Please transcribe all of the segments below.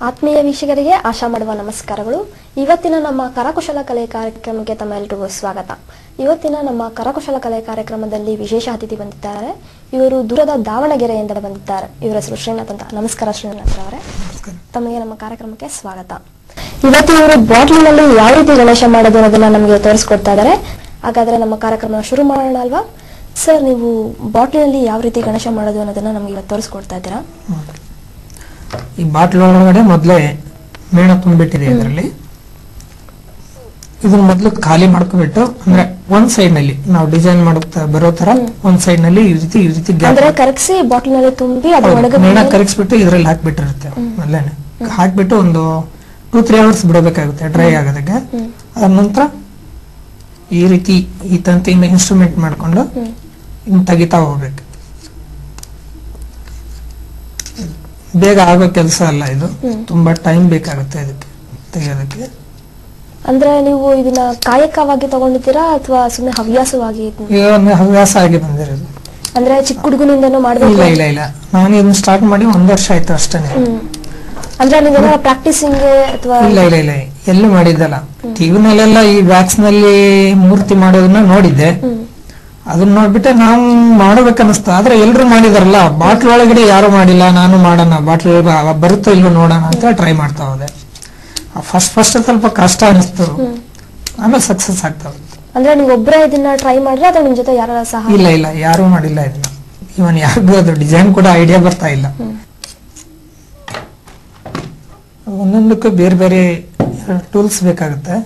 ಆತ್ಮೀಯ ವೀಕ್ಷಕರಿಗೆ ಆಶಾ ಮಾಡುವ ನಮಸ್ಕಾರಗಳು. ಇವತ್ತಿನ ನಮ್ಮ ಕರಕುಶಲ ಕಲೆ ಕಾರ್ಯಕ್ರಮಕ್ಕೆ ತಮ್ಮೆಲ್ಲರಿಗೂ ಸ್ವಾಗತ. ಇವತ್ತಿನ ನಮ್ಮ ಕರಕುಶಲ ಕಲೆ ಕಾರ್ಯಕ್ರಮದಲ್ಲಿ ವಿಶೇಷ ಅತಿಥಿ ಬಂದಿದ್ದಾರೆ. ಇವರು ದೂರದ ದಾವಣಗೆರೆಯಿಂದ ಬಂದಿದ್ದಾರೆ. ಇವರ ಹೆಸರು ಶ್ರೀನಾಥ್ ಅಂತ. ನಮಸ್ಕಾರ ಶ್ರೀನಾಥ್ ಅವರೇ, ತಮಗೆ ನಮ್ಮ ಕಾರ್ಯಕ್ರಮಕ್ಕೆ ಸ್ವಾಗತ. ಇವತ್ತು ಇವರು ಬಾಟ್ಲಿನಲ್ಲಿ ಯಾವ ರೀತಿ ಗಣೇಶ ಮಾಡೋದು ಅನ್ನೋದನ್ನ ನಮಗೆ ತೋರಿಸ್ಕೊಡ್ತಾ ಇದ್ದಾರೆ. ಹಾಗಾದ್ರೆ ನಮ್ಮ ಕಾರ್ಯಕ್ರಮ ಶುರು ಮಾಡೋಣ ಅಲ್ವಾ ಸರ್? ನೀವು ಬಾಟ್ಲಿನಲ್ಲಿ ಯಾವ ರೀತಿ ಗಣೇಶ ಮಾಡೋದು ಅನ್ನೋದನ್ನ ನಮಗೆ ಇವತ್ತು ತೋರಿಸ್ಕೊಡ್ತಾ ಇದ್ದೀರಾ. ಈ ಬಾಟ್ಲ್ ಒಳಗಡೆ ಮೊದಲೇ ಮೇಣ ತುಂಬಿಟ್ಟಿದೆ. ಇದರಲ್ಲಿ ಇದನ್ನ ಮೊದಲು ಖಾಲಿ ಮಾಡ್ಕೊಬಿಟ್ಟು, ಅಂದ್ರೆ ಒಂದ್ ಸೈಡ್ ನಲ್ಲಿ ನಾವು ಡಿಸೈನ್ ಮಾಡುತ್ತಾ ಬರೋ ತರ ಒಂದ್ ಸೈಡ್ ನಲ್ಲಿ ಈ ರೀತಿ ಕರಗಿಸಿ ಬಾಟ್ಲ್ ನಲ್ಲಿ ತುಂಬಿ ಮೇಣ ಕರಗಿಸ್ಬಿಟ್ಟು ಇದ್ರಲ್ಲಿ ಹಾಕ್ಬಿಟ್ಟಿರುತ್ತೆ. ಮೊದಲೇನೆ ಹಾಕ್ಬಿಟ್ಟು ಒಂದು 2-3 ಅವರ್ಸ್ ಬಿಡಬೇಕಾಗುತ್ತೆ ಡ್ರೈ ಆಗೋದಕ್ಕೆ. ಅದ ನಂತರ ಈ ರೀತಿ ಈ ತಂತಿಯಿಂದ ಇನ್ಸ್ಟ್ರೂಮೆಂಟ್ ಮಾಡ್ಕೊಂಡು ಇನ್ನು ತೆಗಿತಾ ಹೋಗ್ಬೇಕು. ಬೇಗ ಆಗೋ ಕೆಲಸ ಅಲ್ಲ ಇದು, ತುಂಬಾ ಟೈಮ್ ಬೇಕಾಗುತ್ತೆ ಇದಕ್ಕೆ ತೆಗೆಯೋದಕ್ಕೆ. ಅಂದ್ರೆ ನೀವು ಇದನ್ನ ಕಾಯಕವಾಗಿ ತಗೊಂಡಿದ್ದೀರಾ ಅಥವಾ ಸುಮ್ಮನೆ ಹವ್ಯಾಸವಾಗಿ? ಹವ್ಯಾಸ ಆಗಿ ಬಂದಿರೋದು. ಅಂದ್ರೆ ಚಿಕ್ಕ ಹುಡುಗನಿಂದನೂ ಮಾಡ್ಬೇಕು? ಇಲ್ಲ ಇಲ್ಲ, ನಾನು ಇದನ್ನ ಸ್ಟಾರ್ಟ್ ಮಾಡಿ 1 ವರ್ಷ ಆಯ್ತು ಅಷ್ಟೇ. ಅಂದ್ರೆ ನೀವೆಲ್ಲ ಪ್ರಾಕ್ಟೀಸಿಂಗ್ ಅಥವಾ? ಇಲ್ಲ ಎಲ್ಲೂ ಮಾಡಿದ್ದಲ್ಲ. ಟಿವಿನಲ್ಲೆಲ್ಲ ಈ ವ್ಯಾಕ್ಸ್ ನಲ್ಲಿ ಮೂರ್ತಿ ಮಾಡೋದನ್ನ ನೋಡಿದ್ದೆ. ಅದನ್ನ ನೋಡ್ಬಿಟ್ಟೆ ನಾವು ಮಾಡಬೇಕನ್ನಿಸ್ತು. ಆದ್ರೆ ಎಲ್ರು ಮಾಡಿದಾರಲ್ಲ, ಬಾಟ್ಲ್ ಒಳಗಡೆ ಯಾರು ಮಾಡಿಲ್ಲ, ನಾನು ಮಾಡೋಣ, ಬಾಟ್ಲ್ ಬರುತ್ತೋ ಇಲ್ವೋ ನೋಡೋಣ ಅಂತ ಟ್ರೈ ಮಾಡ್ತಾ ಹೋದೆ. ಫಸ್ಟ್ ಸ್ವಲ್ಪ ಕಷ್ಟ ಅನಿಸ್ತು, ಆಮೇಲೆ ಸಕ್ಸಸ್ ಆಗ್ತಾವೆ. ಅಂದ್ರೆ ನೀವು ಒಬ್ಬರೇ ಇದನ್ನ ಟ್ರೈ ಮಾಡಿದ್ರೆ ಅಥವಾ ನಿಮ್ ಜೊತೆ ಯಾರ ಸಹ? ಇಲ್ಲ ಯಾರು ಮಾಡಿಲ್ಲ ಇದನ್ನ. ಇವನ್ ಯಾರಿಗೂ ಅದು ಡಿಸೈನ್ ಕೂಡ ಐಡಿಯಾ ಬರ್ತಾ ಇಲ್ಲ. ಒಂದೊಂದಕ್ಕೂ ಬೇರೆ ಬೇರೆ ಟೂಲ್ಸ್ ಬೇಕಾಗುತ್ತೆ.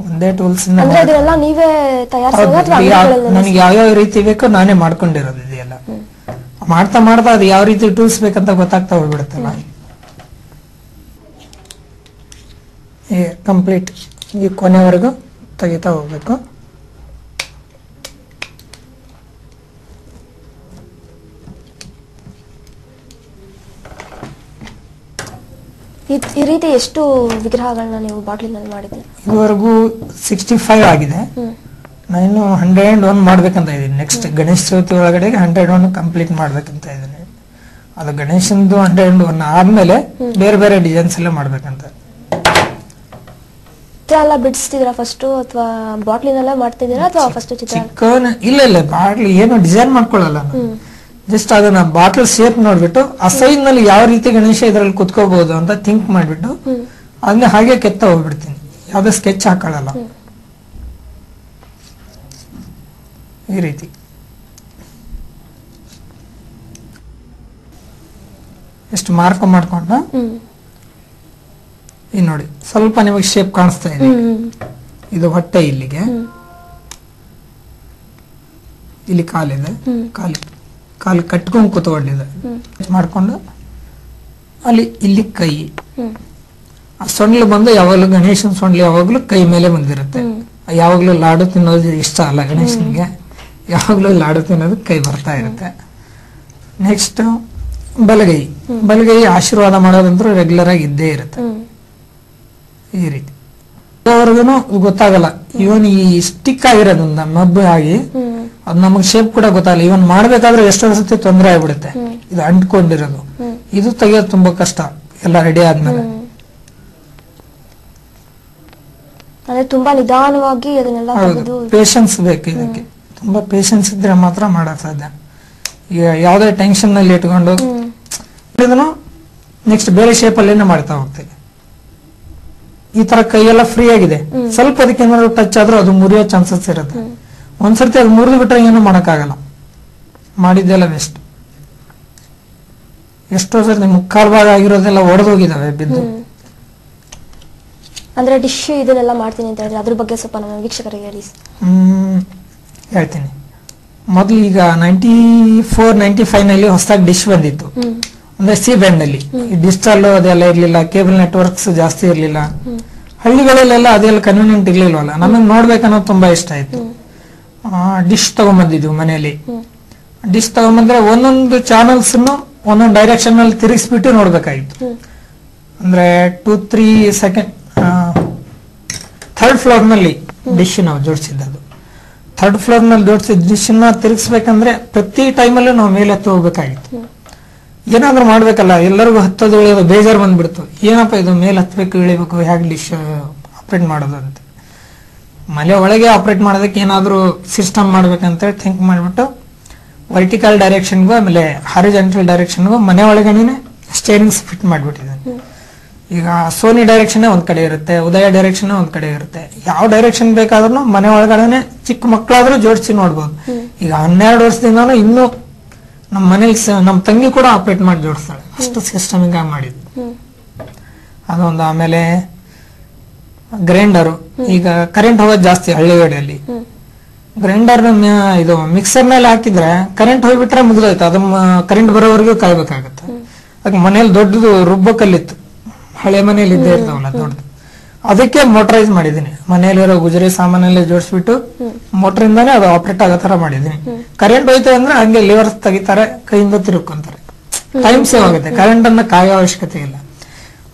ಒಂದೇ ಟೂಲ್ಸ್ ನೀವೇ ನನಗೆ ಯಾವ್ಯಾವ ರೀತಿ ಬೇಕೋ ನಾನೇ ಮಾಡ್ಕೊಂಡಿರೋದು. ಇದೆಲ್ಲ ಮಾಡ್ತಾ ಅದು ಯಾವ ರೀತಿ ಟೂಲ್ಸ್ ಬೇಕಂತ ಗೊತ್ತಾಗ್ತಾ ಹೋಗ್ಬಿಡುತ್ತಲ್ಲ. ಕಂಪ್ಲೀಟ್ ಈ ಕೊನೆವರೆಗೂ ತೆಗಿತಾ ಹೋಗ್ಬೇಕು. ಈ ರೀತಿ ಎಷ್ಟು ವಿಗ್ರಹಗಳನ್ನ ನೀವು ಬಾಟ್ಲಿನಲ್ಲಿ ಮಾಡಿದ್ರಿ? ಇದುವರೆಗೂ 65 ಆಗಿದೆ. ನಾನು 101 ಮಾಡ್ಬೇಕಂತ ಇದೀನಿ. ನೆಕ್ಸ್ಟ್ ಗಣೇಶ ಚೌತಿ ಒಳಗಡೆ 101 ಕಂಪ್ಲೀಟ್ ಮಾಡ್ಬೇಕಂತ ಇದೀನಿ. ಅದು ಗಣೇಶಂದು 101 ಆದ್ಮೇಲೆ ಬೇರೆ ಬೇರೆ ಡಿಸೈನ್ಸ್ ಎಲ್ಲ ಮಾಡ್ಬೇಕಂತ. ಚಿತ್ರ ಎಲ್ಲ ಬಿಡಿಸ್ತಿದ್ದೀರಾ ಫಸ್ಟ್ ಅಥವಾ ಬಾಟ್ಲಿನೆಲ್ಲ ಮಾಡ್ತಿದ್ದೀರಾ ಅಥವಾ ಫಸ್ಟ್ ಚಿತ್ರ? ಇಲ್ಲ ಬಾಟ್ಲಿ ಏನು ಡಿಸೈನ್ ಮಾಡ್ಕೊಳ್ಳಲ್ಲ. ಜಸ್ಟ್ ಅದನ್ನ ಬಾಟಲ್ ಶೇಪ್ ನೋಡ್ಬಿಟ್ಟು ಆ ಸೈಜ್ ನಲ್ಲಿ ಯಾವ ರೀತಿ ಗಣೇಶ ಇದ್ರಲ್ಲಿ ಕುತ್ಕೋಬಹುದು ಅಂತ ಥಿಂಕ್ ಮಾಡ್ಬಿಟ್ಟು ಅದನ್ನ ಹಾಗೆ ಕೆತ್ತ ಹೋಗ್ಬಿಡ್ತೀನಿ. ಯಾವ್ದೇ ಸ್ಕೆಚ್ ಹಾಕೊಳ್ಳಲ್ಲ. ಈ ರೀತಿ ಎಷ್ಟು ಮಾರ್ಕ್ ಮಾಡ್ಕೊಂಡ ಈ ನೋಡಿ ಸ್ವಲ್ಪ ನಿಮಗೆ ಶೇಪ್ ಕಾಣಿಸ್ತಾ ಇದೆ. ಇದು ಹೊಟ್ಟೆ, ಇಲ್ಲಿಗೆ ಇಲ್ಲಿ ಕಾಲಿದೆ, ಕಾಲು ಕಟ್ಕೊಂಡು ಕೂತ್ಕೊಂಡಿದೆ ಮಾಡ್ಕೊಂಡು ಅಲ್ಲಿ ಇಲ್ಲಿ ಕೈ, ಆ ಸೊಂಡ್ಲು ಬಂದು ಯಾವಾಗ್ಲೂ ಗಣೇಶನ್ ಸೊಂಡ್ಲು ಯಾವಾಗ್ಲೂ ಕೈ ಮೇಲೆ ಬಂದಿರುತ್ತೆ. ಯಾವಾಗ್ಲೂ ಲಾಡು ತಿನ್ನೋದು ಇಷ್ಟ ಅಲ್ಲ ಗಣೇಶನ್ಗೆ, ಯಾವಾಗ್ಲೂ ಲಾಡು ತಿನ್ನೋದು ಕೈ ಬರ್ತಾ ಇರುತ್ತೆ. ನೆಕ್ಸ್ಟ್ ಬಲಗೈ ಆಶೀರ್ವಾದ ಮಾಡೋದಂದ್ರೂ ರೆಗ್ಯುಲರ್ ಆಗಿ ಇದ್ದೇ ಇರುತ್ತೆ. ಈ ರೀತಿ ಗೊತ್ತಾಗಲ್ಲ. ಇವನ್ ಈ ಸ್ಟಿಕ್ ಆಗಿರೋದ್ರಿಂದ ಮಬ್ಬು ಆಗಿ ಅದು ನಮಗೆ ಶೇಪ್ ಕೂಡ ಗೊತ್ತಾಗಲ್ಲ. ಇವನ್ ಮಾಡ್ಬೇಕಾದ್ರೆ ಎಷ್ಟೋ ಸತಿ ತೊಂದರೆ ಆಗ್ಬಿಡುತ್ತೆ. ಇದು ಅಂಟ್ಕೊಂಡಿರೋದು, ಇದು ತೆಗಿಯೋದು ತುಂಬಾ ಕಷ್ಟ. ಎಲ್ಲ ರೆಡಿ ಆದ್ಮೇಲೆ ತುಂಬಾ ನಿಧಾನವಾಗಿ ಅದನ್ನೆಲ್ಲ ಪೇಶನ್ಸ್ ಬೇಕು. ಇದಕ್ಕೆ ತುಂಬಾ ಪೇಶನ್ಸ್ ಇದ್ರೆ ಮಾತ್ರ ಮಾಡಕ್ ಸಾಧ್ಯ. ಈಗ ಯಾವ್ದೇ ಟೆನ್ಷನ್ ನಲ್ಲಿ ಇಟ್ಕೊಂಡು ಇದನ್ನು ನೆಕ್ಸ್ಟ್ ಬೇರೆ ಶೇಪ್ ಅಲ್ಲೇನೆ ಮಾಡ್ತಾ ಹೋಗ್ತೇವೆ. ಈ ತರ ಕೈಯೆಲ್ಲ ಫ್ರೀ ಆಗಿದೆ. ಸ್ವಲ್ಪ ಅದಕ್ಕೆ ಏನಾದ್ರು ಟಚ್ ಆದ್ರೂ ಅದು ಮುರಿಯೋ ಚಾನ್ಸಸ್ ಇರುತ್ತೆ. ಒಂದ್ಸರ್ತಿ ಅದು ಮುರಿದು ಬಿಟ್ರೆ ಏನು ಮಾಡಕ್ಕಾಗಲ್ಲ, ಮಾಡಿದ್ದೆಲ್ಲ ವೇಸ್ಟ್. ಎಷ್ಟೋ ಸರ್ತಿ ಮುಕ್ಕಾಲ್ ಭಾಗ ಆಗಿರೋದೆಲ್ಲ ಒಡೆದೋಗಿದಾವೆ ಬಿದ್ದು. ಅಂದ್ರೆ ಡಿಶ್ ಇದನ್ನೆಲ್ಲ ಮಾಡ್ತೀನಿ ಅಂತ ಹೇಳಿದ್ರೆ ಅದ್ರ ಬಗ್ಗೆ ಸ್ವಲ್ಪ ನಮ್ಮ ವೀಕ್ಷಕರಿಗೆ ಹೇಳಿ. ಹೇಳ್ತೀನಿ. ಮೊದ್ಲು ಈಗ 94-95 ನಲ್ಲಿ ಹೊಸದಾಗಿ ಡಿಶ್ ಬಂದಿತ್ತು. ಅಂದ್ರೆ ಸಿ ಬ್ಯಾಂಡ್ ನಲ್ಲಿ ಡಿಜಿಟಲ್ ಅದೆಲ್ಲ ಇರ್ಲಿಲ್ಲ, ಕೇಬಲ್ ನೆಟ್ವರ್ಕ್ಸ್ ಜಾಸ್ತಿ ಇರ್ಲಿಲ್ಲ. ಹಳ್ಳಿಗಳಲ್ಲೆಲ್ಲ ಅದೆಲ್ಲ ಕನ್ವೀನಿಯಂಟ್ ಇರ್ಲಿಲ್ವಲ್ಲ. ನಮಗ್ ನೋಡ್ಬೇಕನ್ನೋದು ತುಂಬಾ ಇಷ್ಟ ಆಯ್ತು. ಡಿಶ್ ತಗೊಂಡ್ಬಂದಿದ್ವು ಮನೆಯಲ್ಲಿ. ಡಿಶ್ ತಗೊಂಡ್ಬಂದ್ರೆ ಒಂದೊಂದು ಚಾನಲ್ಸ್ ಒಂದೊಂದು ಡೈರೆಕ್ಷನ್ ನಲ್ಲಿ ತಿರುಗಿಸ್ಬಿಟ್ಟು ನೋಡ್ಬೇಕಾಗಿತ್ತು. ಅಂದ್ರೆ 2-3 ಸೆಕೆಂಡ್ 3rd ಫ್ಲೋರ್ ನಲ್ಲಿ ಡಿಶ್ ನಾವು ಜೋಡಿಸಿದ್ದು. 3rd ಫ್ಲೋರ್ ನಲ್ಲಿ ಜೋಡಿಸಿದ ಡಿಶ್ ನ ತಿರುಗಿಸ್ಬೇಕಂದ್ರೆ ಪ್ರತಿ ಟೈಮಲ್ಲೂ ನಾವು ಮೇಲೆ ಹೋಗ್ಬೇಕಾಗಿತ್ತು. ಏನಾದ್ರೂ ಮಾಡ್ಬೇಕಲ್ಲ, ಎಲ್ಲರಿಗೂ ಹತ್ತೋದು ಇಳಿಯೋದು ಬೇಜಾರು ಬಂದ್ಬಿಡ್ತು. ಏನಪ್ಪ ಇದು ಮೇಲೆ ಹತ್ಬೇಕು ಇಳಿಬೇಕು, ಹೇಗೆ ಡಿಶ್ ಆಪ್ರೇಟ್ ಮಾಡೋದು ಅಂತ. ಮನೆ ಒಳಗೆ ಆಪ್ರೇಟ್ ಮಾಡೋದಕ್ಕೆ ಏನಾದರೂ ಸಿಸ್ಟಮ್ ಮಾಡ್ಬೇಕಂತೇಳಿ ಥಿಂಕ್ ಮಾಡಿಬಿಟ್ಟು ವರ್ಟಿಕಲ್ ಡೈರೆಕ್ಷನ್ಗೂ ಆಮೇಲೆ ಹಾರಿಜಾಂಟಲ್ ಡೈರೆಕ್ಷನ್ಗೂ ಮನೆ ಒಳಗೇನೆ ಸ್ಟೇರಿಂಗ್ಸ್ ಫಿಟ್ ಮಾಡಿಬಿಟ್ಟಿದ್ದಾನೆ. ಈಗ ಸೋನಿ ಡೈರೆಕ್ಷನ್ ಒಂದ್ ಕಡೆ ಇರುತ್ತೆ, ಉದಯ ಡೈರೆಕ್ಷನ್ ಒಂದ್ ಕಡೆ ಇರುತ್ತೆ. ಯಾವ ಡೈರೆಕ್ಷನ್ ಬೇಕಾದ್ರೂ ಮನೆ ಒಳಗಡೆ ಚಿಕ್ಕ ಮಕ್ಕಳಾದ್ರೂ ಜೋಡಿಸಿ ನೋಡ್ಬೋದು. ಈಗ 12 ವರ್ಷದಿಂದಾನು ಇನ್ನೂ ನಮ್ಮ ಮನೇಲಿ ನಮ್ಮ ತಂಗಿ ಕೂಡ ಆಪರೇಟ್ ಮಾಡಿ ಜೋಡಿಸ್ತಾಳೆ, ಅಷ್ಟು ಸಿಸ್ಟಮಿಕ್ ಆಗಿ ಮಾಡಿದ್ವಿ ಅದೊಂದು. ಆಮೇಲೆ ಗ್ರೈಂಡರು, ಈಗ ಕರೆಂಟ್ ಹೋಗೋದು ಜಾಸ್ತಿ ಹಳ್ಳಿಗಡೆಯಲ್ಲಿ. ಗ್ರೈಂಡರ್ ಇದು ಮಿಕ್ಸರ್ ಮೇಲೆ ಹಾಕಿದ್ರೆ ಕರೆಂಟ್ ಹೋಗ್ಬಿಟ್ರೆ ಮುಗಿದೋಯ್ತು, ಅದನ್ನ ಕರೆಂಟ್ ಬರೋವರೆಗೂ ಕಾಯ್ಬೇಕಾಗತ್ತೆ. ಅದಕ್ಕೆ ಮನೇಲಿ ದೊಡ್ಡದು ರುಬ್ಬ ಕಲ್ಲಿತ್ತು, ಹಳೆ ಮನೇಲಿ ಇದ್ದೇ ಇರ್ತಾವಲ್ಲ ದೊಡ್ಡದು, ಅದಕ್ಕೆ ಮೋಟರೈಸ್ ಮಾಡಿದೀನಿ. ಮನೆಯಲ್ಲಿರೋ ಗುಜರಿ ಸಾಮಾನೆಲ್ಲ ಜೋಡಿಸ್ಬಿಟ್ಟು ಮೋಟರಿಂದಾನೇ ಅದು ಆಪರೇಟ್ ಆಗೋ ತರ ಮಾಡಿದೀನಿ. ಕರೆಂಟ್ ಹೋಯ್ತು ಅಂದ್ರೆ ಹಂಗೆ ಲಿವರ್ಸ್ ತೆಗಿತಾರೆ, ಕೈಯಿಂದ ತಿರುಗ್ಕೊಂತಾರೆ, ಟೈಮ್ ಸೇವ್ ಆಗುತ್ತೆ, ಕರೆಂಟ್ ಅನ್ನ ಕಾಯೋ ಅವಶ್ಯಕತೆ ಇಲ್ಲ.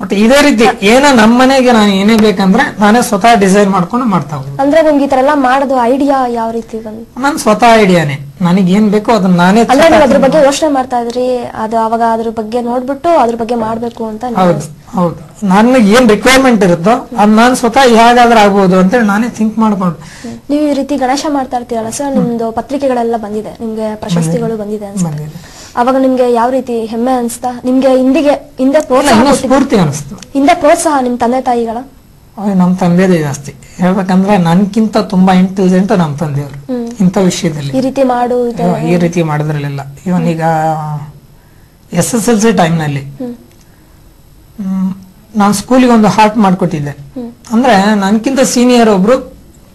ಬಟ್ ಇದೇ ರೀತಿ ಏನೋ ನಮ್ಮ ಮನೆಗೆ ನಾನು ಏನೇ ಬೇಕಂದ್ರೆ ನಾನೇ ಸ್ವತಃ ಡಿಸೈನ್ ಮಾಡ್ಕೊಂಡು ಮಾಡ್ತಾ ಹೋಗ್ತೀನಿ. ಅಂದ್ರೆ ನಿಮ್ಗೆ ಈ ತರ ಎಲ್ಲ ಮಾಡೋದು ಐಡಿಯಾ ಯಾವ ರೀತಿ ಬಂತು? ನನ್ ಸ್ವತಃ ಐಡಿಯಾನೇ, ನನಗೆ ಏನ್ ಬೇಕೋ ಅದನ್ನ ನಾನೇ. ಅದ್ರ ಬಗ್ಗೆ ಯೋಚನೆ ಮಾಡ್ತಾ ಇದ್ರಿ, ಅದು ಅವಾಗ ಅದ್ರ ಬಗ್ಗೆ ನೋಡ್ಬಿಟ್ಟು ಅದ್ರ ಬಗ್ಗೆ ಮಾಡ್ಬೇಕು ಅಂತ? ಹೌದು ಹೌದು, ನನಗೆ ಏನ್ ರಿಕ್ವೈರ್ಮೆಂಟ್ ಇರುತ್ತೋ ಅದ್ ನಾನು ಸ್ವತಃ ಹೇಗಾದ್ರೂ ಆಗ್ಬೋದು ಅಂತೇಳಿ ನಾನೇ ಥಿಂಕ್ ಮಾಡ್ಕೊಂಡು. ನೀವು ಈ ರೀತಿ ಗಣೇಶ ಮಾಡ್ತಾ ಇರ್ತೀರಲ್ಲ ಸರ್, ನಿಮ್ದು ಪತ್ರಿಕೆಗಳೆಲ್ಲ ಬಂದಿದೆ, ನಿಮ್ಗೆ ಪ್ರಶಸ್ತಿಗಳು ಬಂದಿದೆ ಅನ್ಸುತ್ತೆ. ಅವಾಗ ನಿಮ್ಗೆ ಯಾವ ರೀತಿ ಹೆಮ್ಮೆ ಅನ್ಸ್ತಾ? ನಿಮ್ಗೆ ಹಿಂದೆ ಪ್ರೋತ್ಸಾಹ ನಿಮ್ ತಂದೆ ತಾಯಿಗಳ? ನಮ್ ತಂದೆದೇ ಜಾಸ್ತಿ ಹೇಳ್ಬೇಕಂದ್ರೆ, ನನ್ಕಿಂತ ತುಂಬಾ ಇಂಟೆಲಿಜೆಂಟ್ ನಮ್ ತಂದೆಯವರು ಇಂಥ ವಿಷಯದಲ್ಲಿ. ಈ ರೀತಿ ಮಾಡು, ಈ ರೀತಿ ಮಾಡಿದ್ರಲ್ಲ. ಇವನ್ ಈಗ SSLC ಟೈಮ್ ನಲ್ಲಿ ನಾನು ಸ್ಕೂಲಿಗೆ ಒಂದು ಹಾರ್ಟ್ ಮಾಡ್ಕೊಟ್ಟಿದ್ದೆ. ಅಂದ್ರೆ ನನ್ಕಿಂತ ಸೀನಿಯರ್ ಒಬ್ರು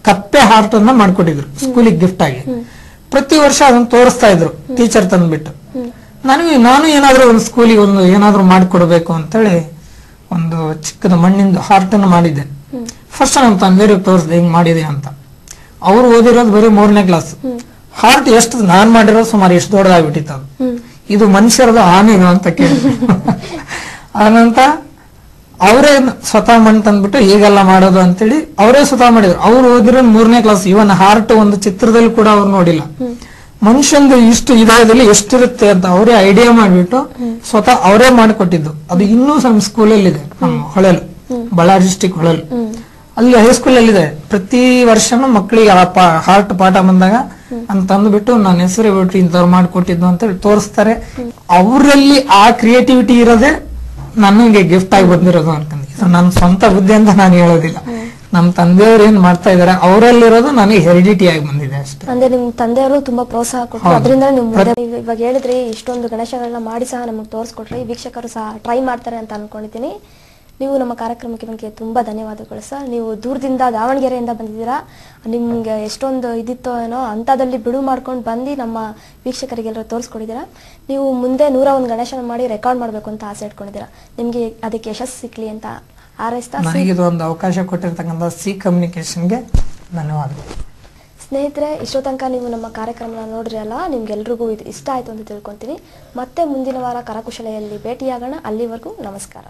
ಕಪ್ಪೆ ಹಾರ್ಟ್ ಅನ್ನ ಮಾಡ್ಕೊಟ್ಟಿದ್ರು ಸ್ಕೂಲಿಗೆ ಗಿಫ್ಟ್ ಆಗಿ. ಪ್ರತಿ ವರ್ಷ ಅದನ್ನ ತೋರಿಸ್ತಾ ಇದ್ರು ಟೀಚರ್ ತಂದ್ಬಿಟ್ಟು. ನಾನು ಏನಾದ್ರೂ ಒಂದು ಸ್ಕೂಲಿಗೆ ಒಂದು ಏನಾದ್ರೂ ಮಾಡಿಕೊಡ್ಬೇಕು ಅಂತೇಳಿ ಒಂದು ಚಿಕ್ಕದ ಮಣ್ಣಿಂದ ಹಾರ್ಟ್ ಅನ್ನು ಮಾಡಿದ್ದೆ. ಫಸ್ಟ್ ನಮ್ಮ ತಂದೆಯವ್ರಿಗೆ ತೋರಿಸ್ದೆ ಹಿಂಗ್ ಮಾಡಿದೆ ಅಂತ. ಅವ್ರು ಓದಿರೋದು ಬರೀ 3ನೇ ಕ್ಲಾಸ್. ಹಾರ್ಟ್ ಎಷ್ಟು ನಾನ್ ಮಾಡಿರೋದು ಸುಮಾರು ಎಷ್ಟು ದೊಡ್ಡದಾಗ್ಬಿಟ್ಟಿತ್ತು ಅದು. ಇದು ಮನುಷ್ಯರದು ಆನೆದು ಅಂತ ಕೇಳಿದ್ರು. ಆನಂತರ ಅವರೇ ಸ್ವತಃ ಮಣ್ಣು ತಂದ್ಬಿಟ್ಟು ಹೀಗೆಲ್ಲ ಮಾಡೋದು ಅಂತೇಳಿ ಅವರೇ ಸ್ವತಃ ಮಾಡಿದ್ರು. ಅವ್ರು ಓದಿರೋ 3ನೇ ಕ್ಲಾಸ್. ಇವನ್ ಹಾರ್ಟ್ ಒಂದು ಚಿತ್ರದಲ್ಲಿ ಕೂಡ ಅವ್ರು ನೋಡಿಲ್ಲ. ಮನುಷ್ಯಂದು ಇಷ್ಟು ಇದರಲ್ಲಿ ಎಷ್ಟಿರುತ್ತೆ ಅಂತ ಅವರೇ ಐಡಿಯಾ ಮಾಡ್ಬಿಟ್ಟು ಸ್ವತಃ ಅವರೇ ಮಾಡಿಕೊಟ್ಟಿದ್ದು. ಅದು ಇನ್ನೂ ನಮ್ಮ ಸ್ಕೂಲಲ್ಲಿ ಇದೆ, ನಮ್ಮ ಹೊಳಲು, ಬಳ್ಳಾರಿ ಡಿಸ್ಟಿಕ್ ಹೊಳಲು. ಅಲ್ಲಿ ಹೈಸ್ಕೂಲ್ ಅಲ್ಲಿ ಇದೆ. ಪ್ರತಿ ವರ್ಷನೂ ಮಕ್ಕಳಿಗೆ ಹಾರ್ಟ್ ಪಾಠ ಬಂದಾಗ ಅಂತ ಅಂದ್ಬಿಟ್ಟು ನನ್ನ ಹೆಸರು ಬಿಟ್ಟು ಇಂಥವ್ರು ಮಾಡಿಕೊಟ್ಟಿದ್ದು ಅಂತೇಳಿ ತೋರಿಸ್ತಾರೆ. ಅವರಲ್ಲಿ ಆ ಕ್ರಿಯೇಟಿವಿಟಿ ಇರೋದೇ ನನಗೆ ಗಿಫ್ಟ್ ಆಗಿ ಬಂದಿರೋದು ಅನ್ಕೊಂಡು. ಇದು ನನ್ನ ಸ್ವಂತ ಬುದ್ಧಿ ಅಂತ ನಾನು ಹೇಳೋದಿಲ್ಲ. ನಮ್ ತಂದೆಯವರು ಏನ್ ಮಾಡ್ತಾ ಇದಾರೆ ಅವರಲ್ಲಿರೋದು ನನಗೆ ಹೆರಿಡಿಟಿ ಆಗಿ ಬಂದಿದೆ ಅಷ್ಟೇ. ಅಂದ್ರೆ ನಿಮ್ ತಂದೆಯವರು ತುಂಬಾ ಪ್ರೋತ್ಸಾಹ ಕೊಟ್ಟರು, ಅದರಿಂದ ನೀವು ಇವಾಗ ಹೇಳಿದ್ರಿ ಇಷ್ಟೊಂದು ಗಣೇಶಗಳನ್ನ ಮಾಡಿ ಸಹ ನಮಗೆ ತೋರಿಸ್ಕೊಟ್ರಿ. ವೀಕ್ಷಕರು ಸಹ ಟ್ರೈ ಮಾಡ್ತಾರೆ ಅಂತ ಅನ್ಕೊಂಡಿದ್ದೀನಿ. ನೀವು ನಮ್ಮ ಕಾರ್ಯಕ್ರಮಕ್ಕೆ ಬಂದಿಗೆ ತುಂಬಾ ಧನ್ಯವಾದಗಳು ಸರ್. ನೀವು ದೂರದಿಂದ ದಾವಣಗೆರೆಯಿಂದ ಬಂದಿದ್ದೀರಾ. ನಿಮ್ಗೆ ಎಷ್ಟೊಂದು ಇದಿತ್ತೋ ಏನೋ ಅಂತದಲ್ಲಿ ಬಿಡು ಮಾಡ್ಕೊಂಡು ಬಂದು ನಮ್ಮ ವೀಕ್ಷಕರಿಗೆಲ್ಲರೂ ತೋರಿಸ್ಕೊಡಿದ್ದೀರಾ. ನೀವು ಮುಂದೆ 101 ಗಣೇಶನ ಮಾಡಿ ರೆಕಾರ್ಡ್ ಮಾಡಬೇಕು ಅಂತ ಆಸೆ ಇಟ್ಕೊಂಡಿದ್ದೀರಾ. ನಿಮ್ಗೆ ಅದಕ್ಕೆ ಯಶಸ್ಸು ಸಿಕ್ಲಿ ಅಂತ ಹಾರೈಸ್ತಾ, ನನಗೆ ಒಂದು ಅವಕಾಶ ಕೊಟ್ಟಿರ್ತಕ್ಕಂಥ ಸಿ ಕಮ್ಯುನಿಕೇಶನ್ಗೆ ಧನ್ಯವಾದಗಳು. ಸ್ನೇಹಿತರೆ, ಇಷ್ಟೋ ತನಕ ನೀವು ನಮ್ಮ ಕಾರ್ಯಕ್ರಮನ ನೋಡ್ರಿ ಅಲ್ಲ, ನಿಮ್ಗೆಲ್ರಿಗೂ ಇದು ಇಷ್ಟ ಆಯ್ತು ಅಂತ ತಿಳ್ಕೊತೀನಿ. ಮತ್ತೆ ಮುಂದಿನ ವಾರ ಕರಕುಶಲೆಯಲ್ಲಿ ಭೇಟಿಯಾಗೋಣ. ಅಲ್ಲಿವರೆಗೂ ನಮಸ್ಕಾರ.